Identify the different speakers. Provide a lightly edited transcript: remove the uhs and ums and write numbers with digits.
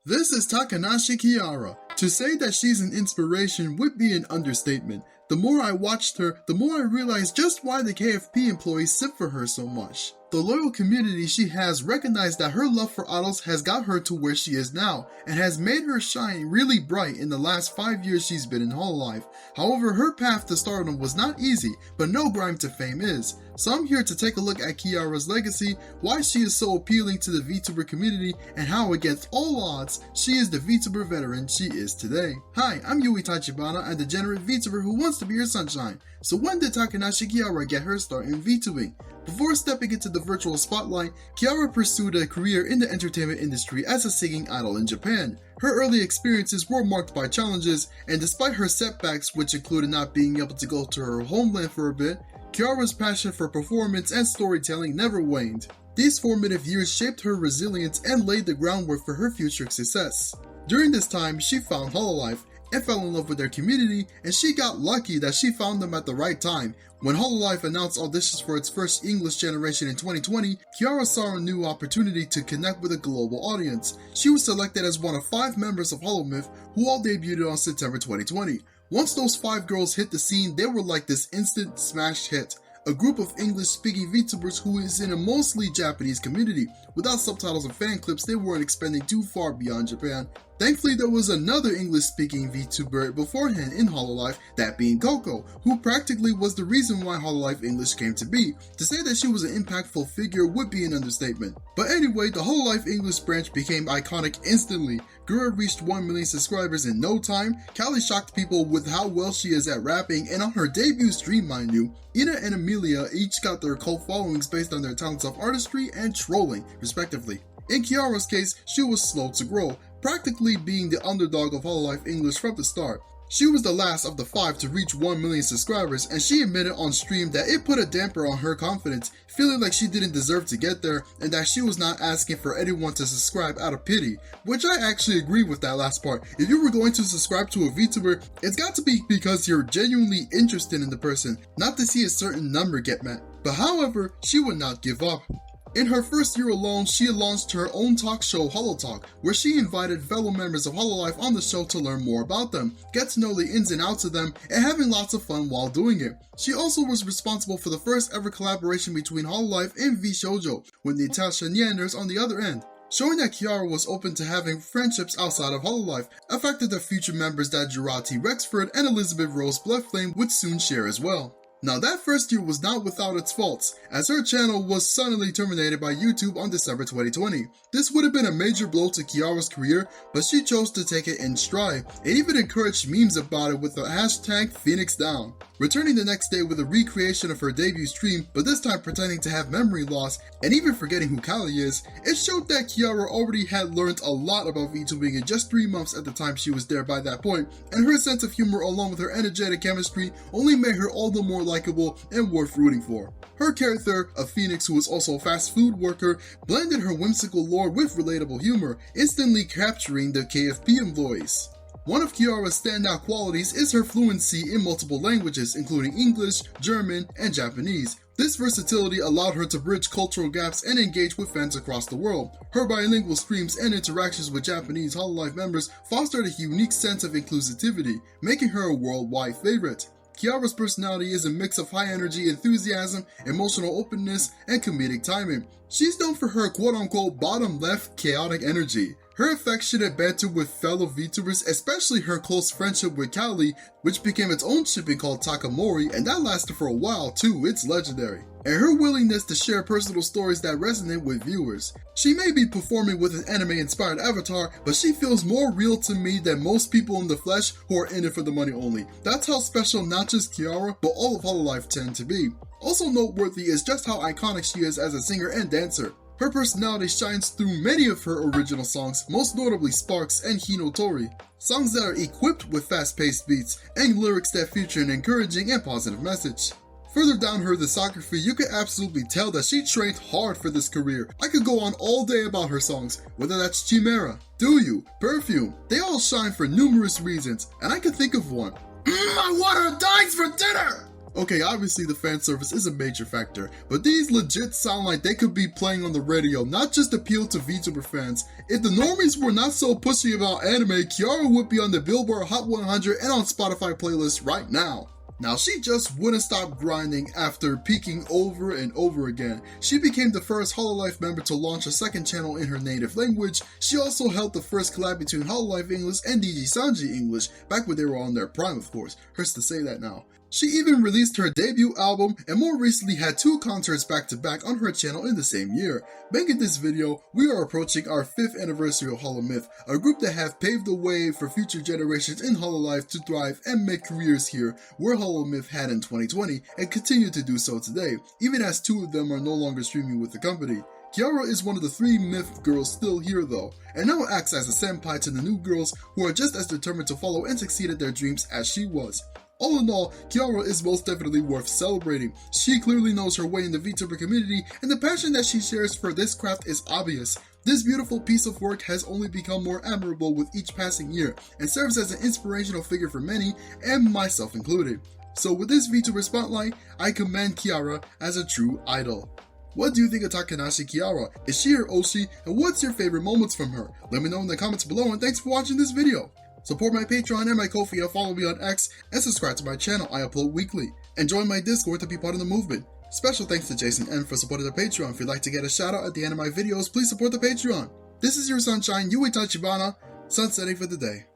Speaker 1: This is Takanashi Kiara. To say that she's an inspiration would be an understatement. The more I watched her, the more I realized just why the KFP employees simp for her so much. The loyal community she has recognized that her love for idols has got her to where she is now, and has made her shine really bright in the last 5 years she's been in Hololive. However, her path to stardom was not easy, but no grind to fame is. So I'm here to take a look at Kiara's legacy, why she is so appealing to the VTuber community, and how against all odds, she is the VTuber veteran she is today. Hi, I'm Yui Tachibana, a degenerate VTuber who wants to be your sunshine. So when did Takanashi Kiara get her start in VTubing? Before stepping into the virtual spotlight, Kiara pursued a career in the entertainment industry as a singing idol in Japan. Her early experiences were marked by challenges, and despite her setbacks, which included not being able to go to her homeland for a bit, Kiara's passion for performance and storytelling never waned. These formative years shaped her resilience and laid the groundwork for her future success. During this time, she found Hololive and fell in love with their community, and she got lucky that she found them at the right time. When Hololive announced auditions for its first English generation in 2020, Kiara saw a new opportunity to connect with a global audience. She was selected as one of 5 members of Hololive who all debuted on September 2020. Once those 5 girls hit the scene, they were like this instant smash hit. A group of English-speaking VTubers who is in a mostly Japanese community. Without subtitles and fan clips, they weren't expanding too far beyond Japan. Thankfully, there was another English-speaking VTuber beforehand in Hololive, that being Coco, who practically was the reason why Hololive English came to be. To say that she was an impactful figure would be an understatement. But anyway, the Hololive English branch became iconic instantly. Gura reached 1 million subscribers in no time, Callie shocked people with how well she is at rapping, and on her debut stream, mind you, Ina and Amelia each got their cult followings based on their talents of artistry and trolling, respectively. In Kiara's case, she was slow to grow, practically being the underdog of Hololive English from the start. She was the last of the 5 to reach 1 million subscribers, and she admitted on stream that it put a damper on her confidence, feeling like she didn't deserve to get there and that she was not asking for anyone to subscribe out of pity, which I actually agree with that last part. If you were going to subscribe to a VTuber, it's got to be because you're genuinely interested in the person, not to see a certain number get met. But however, she would not give up. In her first year alone, she launched her own talk show, HoloTalk, where she invited fellow members of Hololive on the show to learn more about them, get to know the ins and outs of them, and having lots of fun while doing it. She also was responsible for the first ever collaboration between Hololive and VShoujo, with Natasha Nyanders on the other end. Showing that Kiara was open to having friendships outside of Hololive, a factor that future members that Jurati Rexford and Elizabeth Rose Bloodflame would soon share as well. Now that first year was not without its faults, as her channel was suddenly terminated by YouTube on December 2020. This would have been a major blow to Kiara's career, but she chose to take it in stride, and even encouraged memes about it with the hashtag #PhoenixDown. Returning the next day with a recreation of her debut stream, but this time pretending to have memory loss, and even forgetting who Callie is, it showed that Kiara already had learned a lot about VTubing in just 3 months at the time she was there by that point, and her sense of humor along with her energetic chemistry only made her all the more likable and worth rooting for. Her character, a phoenix who is also a fast food worker, blended her whimsical lore with relatable humor, instantly capturing the KFP employees. One of Kiara's standout qualities is her fluency in multiple languages, including English, German, and Japanese. This versatility allowed her to bridge cultural gaps and engage with fans across the world. Her bilingual streams and interactions with Japanese Hololive members fostered a unique sense of inclusivity, making her a worldwide favorite. Kiara's personality is a mix of high energy, enthusiasm, emotional openness, and comedic timing. She's known for her quote-unquote bottom left chaotic energy. Her affectionate banter with fellow VTubers, especially her close friendship with Callie, which became its own shipping called Takamori, and that lasted for a while too, it's legendary. And her willingness to share personal stories that resonate with viewers. She may be performing with an anime-inspired avatar, but she feels more real to me than most people in the flesh who are in it for the money only. That's how special not just Kiara, but all of Hololive tend to be. Also noteworthy is just how iconic she is as a singer and dancer. Her personality shines through many of her original songs, most notably Sparks and Hinotori. Songs that are equipped with fast-paced beats and lyrics that feature an encouraging and positive message. Further down her discography, you can absolutely tell that she trained hard for this career. I could go on all day about her songs, whether that's Chimera, Do You, Perfume. They all shine for numerous reasons, and I can think of one. I want her thighs for dinner! Okay, obviously the fan service is a major factor, but these legit sound like they could be playing on the radio, not just appeal to VTuber fans. If the normies were not so pushy about anime, Kiara would be on the Billboard Hot 100 and on Spotify playlists right now. Now, she just wouldn't stop grinding after peaking over and over again. She became the first Hololive member to launch a second channel in her native language. She also held the first collab between Hololive English and DG Sanji English, back when they were on their prime, of course. Hurts to say that now. She even released her debut album and more recently had 2 concerts back to back on her channel in the same year. Back in this video, we are approaching our 5th anniversary of Hololive, a group that have paved the way for future generations in Hololive to thrive and make careers here, where Hololive had in 2020 and continue to do so today, even as 2 of them are no longer streaming with the company. Kiara is one of the 3 Myth girls still here though, and now acts as a senpai to the new girls who are just as determined to follow and succeed at their dreams as she was. All in all, Kiara is most definitely worth celebrating. She clearly knows her way in the VTuber community, and the passion that she shares for this craft is obvious. This beautiful piece of work has only become more admirable with each passing year, and serves as an inspirational figure for many, and myself included. So with this VTuber spotlight, I commend Kiara as a true idol. What do you think of Takanashi Kiara? Is she your Oshi, and what's your favorite moments from her? Let me know in the comments below, and thanks for watching this video. Support my Patreon and my Ko-fi and follow me on X, and subscribe to my channel. I upload weekly. And join my Discord to be part of the movement. Special thanks to Jason N for supporting the Patreon. If you'd like to get a shout out at the end of my videos, please support the Patreon. This is your sunshine, Yui Tachibana, sunsetting for the day.